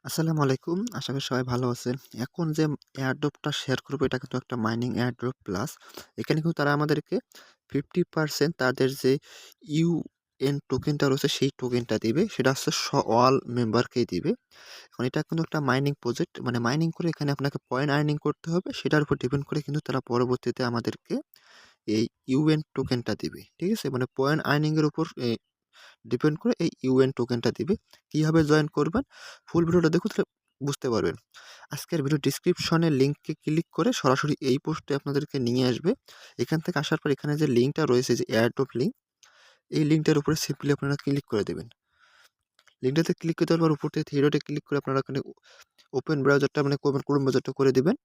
আসসালামু আলাইকুম। আশা করি সবাই ভালো আছেন। এখন যে এয়ারড্রপটা শেয়ার করব এটা কিন্তু একটা মাইনিং এয়ারড্রপ প্লাস। এখানে কিন্তু তারা আমাদেরকে 50% তাদের যে ইউএন টোকেনটা রয়েছে সেই টোকেনটা দিবে। সেটা হচ্ছে অল মেম্বারকেই দিবে। এখন এটা কিন্তু একটা মাইনিং প্রজেক্ট মানে মাইনিং করে এখানে আপনাকে পয়েন্ট আর্নিং করতে হবে। সেটার উপর ডিপেন্ড করে কিন্তু তারা পরবর্তীতে আমাদেরকে এই ইউএন টোকেনটা দিবে। ঠিক আছে? মানে পয়েন্ট আর্নিং এর উপর ডিপেন্ড করে এই ইউএন টোকেনটা দিবে। কিভাবে জয়েন করবেন? ফুল ভিডিওটা দেখুন তাহলে বুঝতে পারবেন। আজকের ভিডিও ডেসক্রিপশনে লিংকে ক্লিক করে সরাসরি এই পোস্টে আপনাদেরকে নিয়ে আসবে। এখান থেকে আসার পর এখানে যে লিংকটা রয়েছে যে এয়ারড্রপ লিংক, এই লিংকটার উপরে সিম্পলি আপনারা ক্লিক করে দেবেন। লিংকটাতে ক্লিক করে দেওয়ার পর উপর থেকে থ্রি ডটে ক্লিক করে আপনারা এখানে ওপেন ব্রাউজারটা মানে ক্রোম ব্রাউজারটা করে দিবেন।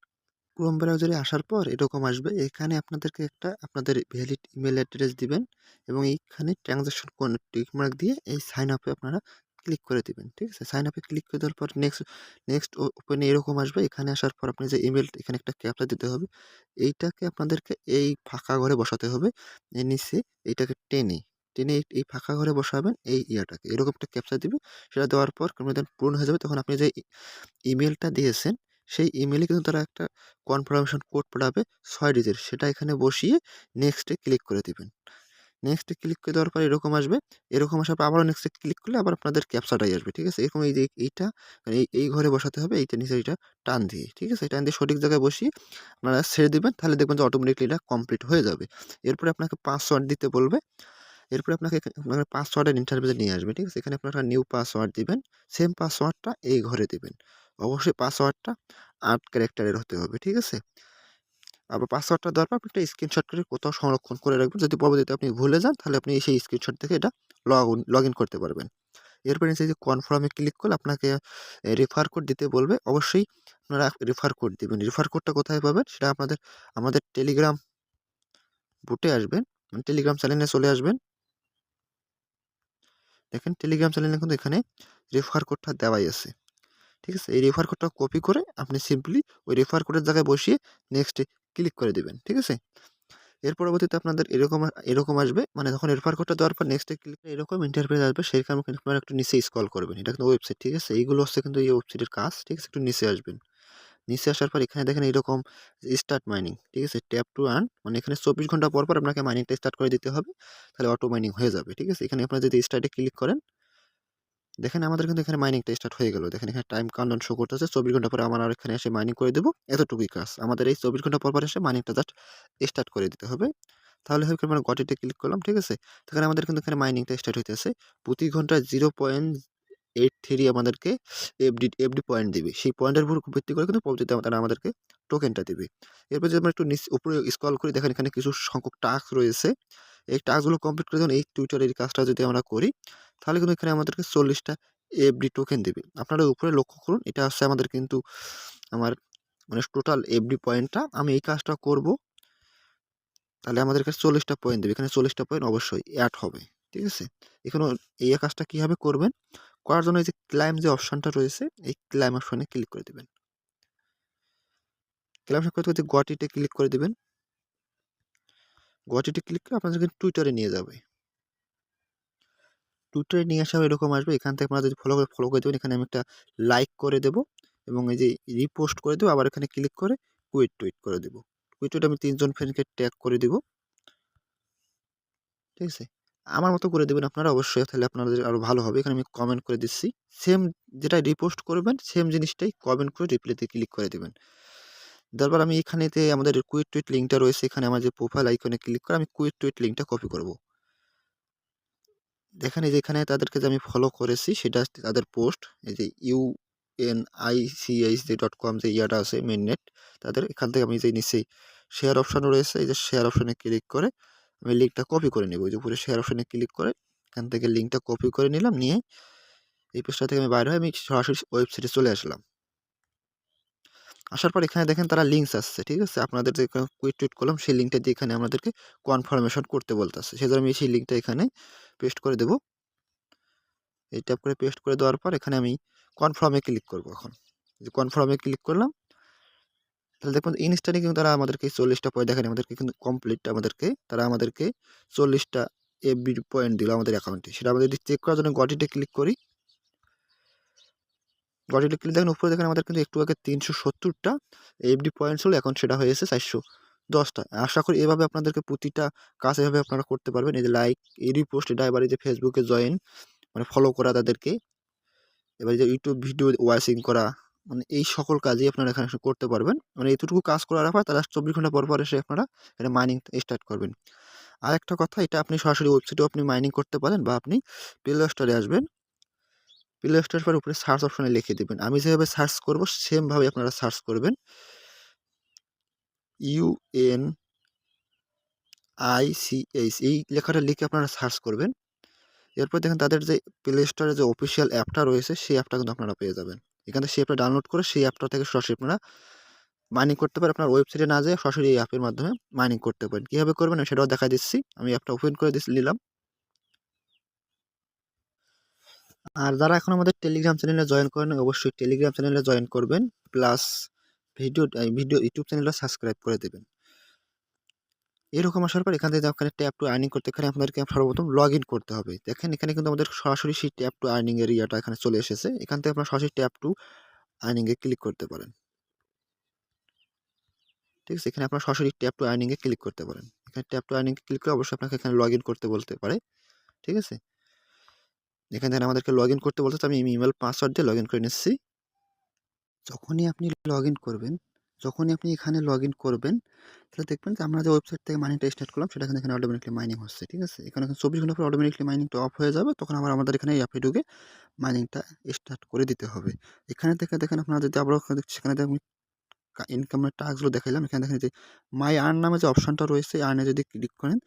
ক্রোম ব্রাউজারে আসার পর এরকম আসবে। এখানে আপনাদেরকে একটা আপনাদের ভ্যালিড ইমেইল অ্যাড্রেস দিবেন এবং এইখানে ট্রান্সেকশন কোন টিক মার্ক দিয়ে এই সাইন আপে আপনারা ক্লিক করে দিবেন। ঠিক আছে? সাইন আপে ক্লিক করে দেওয়ার পর নেক্সট ওপেনে এরকম আসবে। এখানে আসার পর আপনি যে ইমেইল এখানে একটা ক্যাপচা দিতে হবে। এইটাকে আপনাদেরকে এই ফাঁকা ঘরে বসাতে হবে। এর নিচে এইটাকে টেনে এই ফাঁকা ঘরে বসাবেন এই ইয়াটাকে। এরকম একটা ক্যাপচা দিবে। সেটা দেওয়ার পর যখন পূরণ হয়ে যাবে তখন আপনি যে ইমেইলটা দিয়েছেন সেই ইমেইলে কিন্তু তারা একটা কনফার্মেশন কোড পাঠাবে ৬ ডিজিট। সেটা এখানে বসিয়ে নেক্সটে ক্লিক করে দিবেন। নেক্সটে ক্লিক করে দেওয়ার পর এরকম আসবে। এরকম আসার পর আবারও নেক্সটে ক্লিক করলে আবার আপনাদের ক্যাপচাটাই আসবে। ঠিক আছে? এরকম এই যে এইটা এই ঘরে বসাতে হবে এইটা নিচে এইটা টান দিয়ে। ঠিক আছে? টান দিয়ে সঠিক জায়গায় বসিয়ে আপনারা ছেড়ে দিবেন। তাহলে দেখবেন যে অটোমেটিকলি এটা কমপ্লিট হয়ে যাবে। এরপরে আপনাকে পাসওয়ার্ড দিতে বলবে। এরপরে আপনার পাসওয়ার্ডের ইন্টারফেসে নিয়ে আসবে। ঠিক আছে? এখানে আপনারা নিউ পাসওয়ার্ড দিবেন। সেম পাসওয়ার্ডটা এই ঘরে দিবেন। অবশ্যই পাসওয়ার্ডটা ৮ ক্যারেক্টারের হতে হবে। ঠিক আছে? আবার পাসওয়ার্ডটা দেওয়ার পর আপনি একটা স্ক্রিনশট করে কোথাও সংরক্ষণ করে রাখবেন। যদি পরবর্তীতে আপনি ভুলে যান তাহলে আপনি সেই স্ক্রিনশট থেকে এটা লগইন করতে পারবেন। এরপরে নিচে যে কনফার্ম এ ক্লিক করলে আপনাকে রেফার কোড দিতে বলবে। অবশ্যই আপনারা রেফার কোড দিবেন। রেফার কোডটা কোথায় পাবেন? সেটা আমাদের টেলিগ্রাম বুটে আসবেন। মানে টেলিগ্রাম চ্যানেলে চলে আসবেন। দেখেন টেলিগ্রাম চ্যানেলে কিন্তু এখানে রেফার কোডটা দেওয়াই আছে। ঠিক আছে? এই রেফার কোডটা কপি করে আপনি সিম্পলি ওই রেফার কোডের জায়গায় বসিয়ে নেক্সট এ ক্লিক করে দিবেন। ঠিক আছে? এর পরবর্তীতে আপনাদের এরকম আসবে। মানে যখন রেফার কোডটা দেওয়ার পর নেক্সট এ ক্লিক করে এরকম ইন্টারফেস আসবে। সেখানে কিন্তু আপনারা একটু নিচে স্ক্রল করবেন। এটা কিন্তু ওয়েবসাইট। ঠিক আছে? এইগুলো হচ্ছে কিন্তু এই ওয়েবসাইটের কাজ। ঠিক আছে? একটু নিচে আসবেন। নিচে আসার পর এখানে দেখেন এরকম স্টার্ট মাইনিং। ঠিক আছে? ট্যাপ টু আর্ন মানে এখানে ২৪ ঘন্টা পর আপনাকে মাইনিংটা স্টার্ট করে দিতে হবে। তাহলে অটো মাইনিং হয়ে যাবে। ঠিক আছে? এখানে আপনারা যদি স্টার্টে ক্লিক করেন দেখেন আমাদের কিন্তু এখানে মাইনিংটা স্টার্ট হয়ে গেল। দেখেন এখানে টাইম কাউন্টডাউন শো করতেছে। ২৪ ঘন্টা পরে আমার আর এখানে এসে মাইনিং করে দেব। এতটুকুই কাজ। আমাদের এই ২৪ ঘন্টা পর এসে মাইনিংটা জাস্ট স্টার্ট করে দিতে হবে। তাহলে হয় কি আমরা গটিতে ক্লিক করলাম। ঠিক আছে? তখন আমাদের কিন্তু এখানে মাইনিংটা স্টার্ট হইতেছে। প্রতি ঘন্টায় 0.83 আমাদেরকে এফডি পয়েন্ট দিবে। সেই পয়েন্টের উপর ভিত্তি করে কিন্তু পরবর্তীতে তারা আমাদেরকে টোকেনটা দিবে। এরপর যদি আমরা একটু উপরে স্ক্রল করি দেখেন এখানে কিছু সংখ্যক টাস্ক রয়েছে। এই টাস্কগুলো কমপ্লিট করে যখন এই টুইটারের এই কাজটা যদি আমরা করি তাহলে কিন্তু এখানে আমাদেরকে ৪০ টা এফডি টোকেন দিবে। আপনারা উপরে লক্ষ্য করুন এটা হচ্ছে আমাদের কিন্তু আমার মানে টোটাল এফডি পয়েন্টটা আমি এই কাজটা করব তাহলে আমাদের কাছে ৪০ টা পয়েন্ট দিবে। এখানে ৪০ টা পয়েন্ট অবশ্যই এড হবে। ঠিক আছে? এখানেও এই কাজটা কিভাবে করবেন? করার জন্য এই যে ক্লাইম যে অপশনটা রয়েছে এই ক্লাইম অপশনে ক্লিক করে দিবেন। ক্লাইম অপশন করতে গটিতে ক্লিক করে দিবেন। গটিতে ক্লিক করে আপনাদেরকে টুইটারে নিয়ে যাবে। টুইটারে নিয়ে আসা এরকম আসবে। এখান থেকে আপনারা যদি ফলো করে দেবেন এখানে আমি একটা লাইক করে দেব এবং এই যে রিপোস্ট করে দেব আবার এখানে ক্লিক করে টুইট করে দেব। টুইটে আমি ৩ জন ফ্রেন্ডকে ট্যাগ করে দিব। ঠিক আছে? আমার মতো করে দিবেন আপনারা অবশ্যই তাহলে আপনাদের আরো ভালো হবে। এখানে আমি কমেন্ট করে দিচ্ছি। সেম যেটা রিপোস্ট করবেন সেম জিনিসটাই কমেন্ট করে রিপ্লাইতে ক্লিক করে দিবেন। তারপর আমি এখানেতে আমাদের টুইট লিঙ্কটা রয়েছে এখানে আমার যে প্রোফাইল আইকনে ক্লিক করে আমি টুইট লিঙ্কটা কপি করব। দেখেন এই যে এখানে তাদেরকে যে আমি ফলো করেছি সেটা তাদের পোস্ট এই যে unichj.com যে ইয়াটা আছে মেইননেট তাদের এখান থেকে আমি যে নিচেই শেয়ার অপশন রয়েছে এই যে শেয়ার অপশনে ক্লিক করে আমি লিঙ্কটা কপি করে নেব। যে উপরে শেয়ার অপশনে ক্লিক করে এখান থেকে লিঙ্কটা কপি করে নিলাম নিয়ে এই পেজটা থেকে আমি বাইরে হয়ে আমি সরাসরি ওয়েবসাইটে চলে আসলাম। আসার পর এখানে দেখেন তারা লিঙ্কস আসছে। ঠিক আছে? আপনাদের যে টুইট করলাম সেই লিঙ্কটা দিয়ে এখানে আমাদেরকে কনফার্মেশন করতে বলতেছে। সেজন্য আমি সেই লিঙ্কটা এখানে পেস্ট করে দেব। এই ট্যাপ করে পেস্ট করে দেওয়ার পর এখানে আমি কনফার্ম এ ক্লিক করব এখন। যে কনফার্ম এ ক্লিক করলাম তাহলে দেখুন ইনস্ট্যান্টলি কিন্তু তারা আমাদেরকে ৪০ টা পয়েন্ট দেখেন আমাদেরকে কিন্তু কমপ্লিট তারা আমাদেরকে ৪০ টা এফবি পয়েন্ট দিল আমাদের অ্যাকাউন্টে। সেটা আমাদের চেক করার জন্য গটিতে ক্লিক করি। অটোমেটিক্যালি দেখেন উপরে দেখেন আমাদের কিন্তু একটু আগে 370টা এফডি পয়েন্ট ছিল, এখন সেটা হয়েছে 410টা। আশা করি এভাবে আপনাদেরকে প্রতিটা কাজ এভাবে আপনারা করতে পারবেন। এই যে লাইক, এই রিপোস্ট, এটা এবার এই যে ফেসবুকে জয়েন মানে ফলো করা তাদেরকে, এবার যে ইউটিউব ভিডিও ওয়াচিং করা, মানে এই সকল কাজই আপনারা এখানে করতে পারবেন। মানে এতটুকু কাজ করার পর তারা 24 ঘন্টা পর এসে আপনারা এটা মাইনিং স্টার্ট করবেন। আরেকটা কথা, এটা আপনি সরাসরি ওয়েবসাইটেও আপনি মাইনিং করতে পারেন, বা আপনি প্লে স্টোরে আসবেন, প্লে স্টোরের পর উপরে সার্চ অপশনে লিখে দিবেন। আমি যেভাবে সার্চ করব সেমভাবে আপনারা সার্চ করবেন, UNICH এই লেখাটা লিখে আপনারা সার্চ করবেন। এরপর দেখেন তাদের যে প্লে স্টোরে যে অফিসিয়াল অ্যাপটা রয়েছে সেই অ্যাপটা কিন্তু আপনারা পেয়ে যাবেন। এখানে সেই অ্যাপটা ডাউনলোড করে সেই অ্যাপটা থেকে সরাসরি আপনারা মাইনিং করতে পারেন। আপনার ওয়েবসাইটে না যেয়ে সরাসরি এই অ্যাপের মাধ্যমে মাইনিং করতে পারেন। কীভাবে করবেন আমি সেটাও দেখা দিচ্ছি। আমি অ্যাপটা ওপেন করে নিলাম। আর যারা এখন আমাদের টেলিগ্রাম চ্যানেলে জয়েন করেন, অবশ্যই টেলিগ্রাম চ্যানেলে জয়েন করবেন, প্লাস ভিডিও ইউটিউব চ্যানেলটা সাবস্ক্রাইব করে দেবেন। এরকম আসার পর এখান থেকে ওখানে ট্যাপ টু আর্নিং করতে, এখানে আপনাদেরকে সর্বপ্রথম লগ ইন করতে হবে। দেখেন এখানে কিন্তু আমাদের সরাসরি সেই ট্যাপ টু আর্নিং এর ইয়াটা এখানে চলে এসেছে। এখান থেকে আপনারা সরাসরি ট্যাপ টু আর্নিং এ ক্লিক করতে পারেন। ঠিক আছে, এখানে আপনারা সরাসরি ট্যাপ টু আর্নিং এ ক্লিক করতে পারেন। এখানে ট্যাপ টু আর্নিং এ ক্লিক করে অবশ্যই আপনাকে এখানে লগ ইন করতে বলতে পারে। ঠিক আছে, এখানে দেখেন আমাদেরকে লগ ইন করতে বলতে, আমি ইমেল পাসওয়ার্ড দিয়ে লগ ইন করে নিচ্ছি। যখনই আপনি লগ ইন করবেন, যখনই আপনি এখানে লগ ইন করবেন, তাহলে দেখবেন যে আমরা যে ওয়েবসাইট থেকে মাইনিংটা স্টার্ট করলাম সেটা কিন্তু এখানে অটোমেটিক্যালি মাইনিং হচ্ছে। ঠিক আছে, এখানে 24 ঘন্টা পর অটোমেটিক্যালি মাইনিংটা অফ হয়ে যাবে, তখন আবার আমাদের এখানে এই অ্যাপে ঢুকে মাইনিংটা স্টার্ট করে দিতে হবে। এখানে থেকে দেখেন আপনারা যদি আবারও সেখানে দেখেন ইনকামের টাস্কগুলো দেখাইলাম, এখানে দেখেন যে মাই আর্ন নামে যে অপশনটা রয়েছে, আর্নে যদি ক্লিক করেন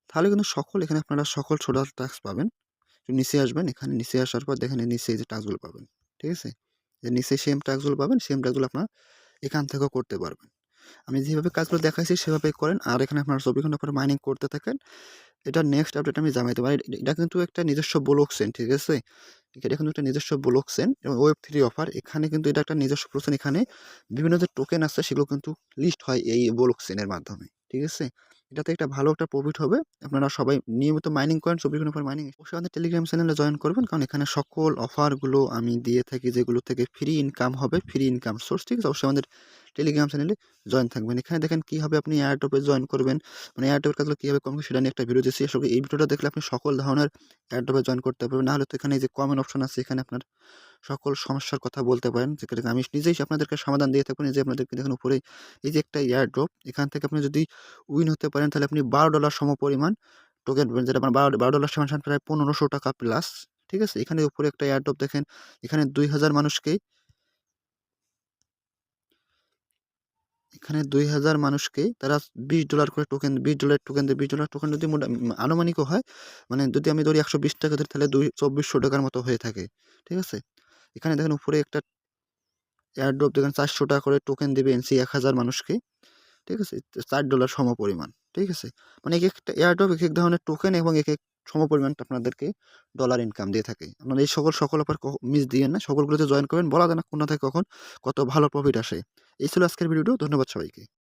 তাহলে কিন্তু এখানে আপনারা সকল টোটাল টাস্ক পাবেন। নিচে আসবেন, এখানে নিচে আসার পর দেখেন নিচে এই যে টাস্কগুলো পাবেন। ঠিক আছে, যে নিচে সেম টাস্কগুলো পাবেন, সেম টাস্কগুলো আপনারা এখান থেকেও করতে পারবেন। আমি যেভাবে কাজগুলো দেখাইছি সেভাবেই করেন, আর এখানে আপনারা 24 ঘন্টা পরে মাইনিং করতে থাকেন। এটা নেক্সট আপডেট আমি জানাইতে পারি। এটা কিন্তু একটা নিজস্ব ব্লক চেইন, ঠিক আছে? এটা কিন্তু একটা নিজস্ব ব্লক চেইন এবং Web3 অফার। এখানে কিন্তু এটা একটা নিজস্ব ব্লক চেইন, এখানে বিভিন্ন যে টোকেন আছে সেগুলো কিন্তু লিস্ট হয় এই ব্লক চেইনের মাধ্যমে। ঠিক আছে? এটাতে একটা ভালো একটা প্রফিট হবে। আপনারা সবাই নিয়মিত মাইনিং করেন, 24 ঘন্টা পর মাইনিং। অবশ্যই আমাদের টেলিগ্রাম চ্যানেলে জয়েন করবেন, কারণ এখানে সকল অফারগুলো আমি দিয়ে থাকি, যেগুলো থেকে ফ্রি ইনকাম হবে, ফ্রি ইনকাম সোর্স। ঠিক আছে? অবশ্যই আমাদের টেলিগ্রাম চ্যানেলে জয়েন থাকবেন। এখানে দেখেন কিভাবে আপনি এয়ারড্রপে জয়েন করবেন, মানে এয়ারড্রপের কাজগুলো কিভাবে করবেন সেটা নিয়ে একটা ভিডিও দিয়েছি। আসলে এই ভিডিওটা দেখলে আপনি সকল ধরনের এয়ারড্রপে জয়েন করতে পারবেন। না হলে তো এখানে এই যে কমেন্ট অপশন আছে, এখানে আপনার সকল সমস্যার কথা বলতে পারেন, যেটাকে আমি নিজেই আপনাদেরকে সমাধান দিয়ে থাকবো। এই যে আপনাদেরকে দেখেন উপরে এই যে একটা এয়ারড্রপ, এখান থেকে আপনি যদি উইন হতে পারেন তাহলে আপনি $12 সমপরিমাণ টোকেন পাবেন, যেটা আপনার $12 সমান প্রায় 1500 টাকা প্লাস। ঠিক আছে, এখানে উপরে একটা এয়ারড্রপ দেখেন, এখানে 2000 মানুষকে, এখানে 2000 মানুষকে তারা $20 করে টোকেন, $20 টোকেন দেয়। $20 টোকেন যদি আনুমানিকও হয়, মানে যদি আমি ধরি 120 টাকা ধরি, তাহলে 2400 টাকার মতো হয়ে থাকে। ঠিক আছে, এখানে দেখেন উপরে একটা এয়ারড্রপ দেখেন, $400 করে টোকেন দিবে এনসি 1000 মানুষকে। ঠিক আছে, $4 সমপরিমাণ। ঠিক আছে, মানে একটা এয়ারড্রপ এক ধরনের টোকেন এবং এক সমপরিমাণ আপনাদেরকে ডলার ইনকাম দিয়ে থাকে। আপনারা এই সকল অফার মিস দিয়েন না, সকলগুলোতে জয়েন করবেন। বলা যায় না কোনটা থেকে কখন কত ভালো প্রফিট আসে। এই ছিল আজকের ভিডিও। ধন্যবাদ সবাইকে।